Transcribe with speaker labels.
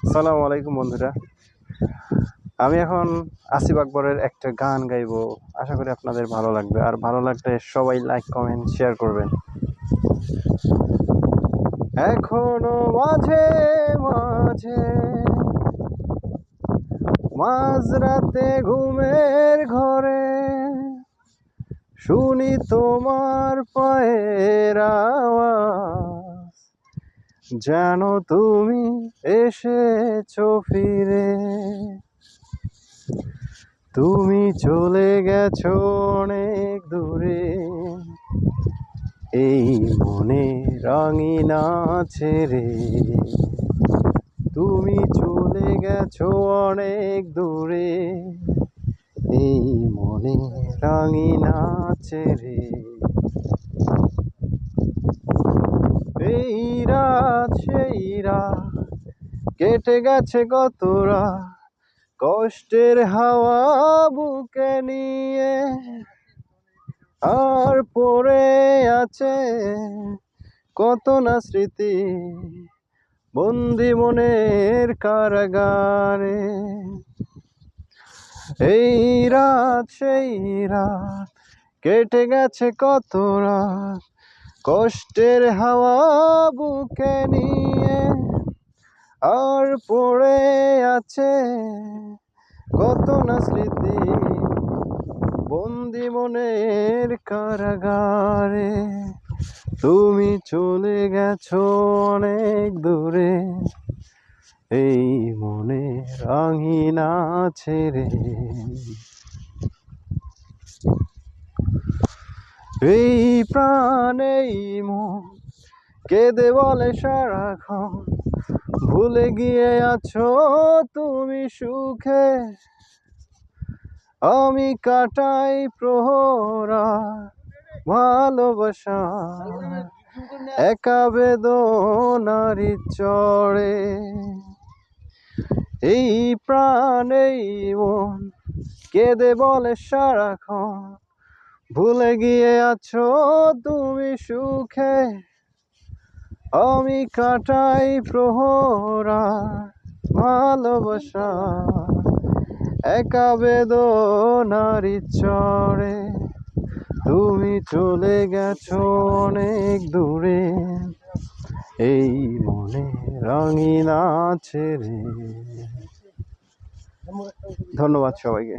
Speaker 1: আসসালামু আলাইকুম বন্ধুরা। আমি এখন আসিফ আকবরের একটা গান গাইবো। আশা করি আপনাদের ভালো লাগবে, আর ভালো লাগলে সবাই লাইক কমেন্ট শেয়ার করবেন। এখনো মাঝে মাঝে মাঝরাতে ঘুমের ঘরে শুনি তোমার পায়ের আওয়াজ, যেন তুমি এসেছো ফিরে। তুমি চলে গেছো অনেক দূরে, এই মনে রাঙিনা ছেড়ে। তুমি চলে গেছো অনেক দূরে, এই মনে রাঙিনা ছেড়ে। এই রাত সেই রাত কেটে গেছে কত রাত, কষ্টের হাওয়া বুকে নিয়ে, আর পড়ে আছে কত না স্মৃতি বন্দি মনের কারাগারে। এই রাত সেই রাত কেটে গেছে কত রাত, কষ্টের হাওয়া বুকে নিয়ে, আর পড়ে আছে কত না স্মৃতি বন্দি মনের কারাগারে। তুমি চলে গেছো অনেক দূরে, এই মনে রাঙিনা ছেড়ে। এই প্রাণ এই মন কেঁদে বলে সারাক্ষণ, ভুলে গিয়ে আছো তুমি সুখে। আমি কাটাই প্রহরা ভালোবাসা একা বেদনারি চড়ে। এই প্রাণ এই মন কেঁদে বলে সারাক্ষণ, ভুলে গিয়ে আছো তুমি সুখে। আমি কাটাই প্রহরা ভালোবাসা একা বেদনারি চড়ে। তুমি চলে গেছো অনেক দূরে, এই মনে রাঙিনা ছেড়ে। ধন্যবাদ সবাইকে।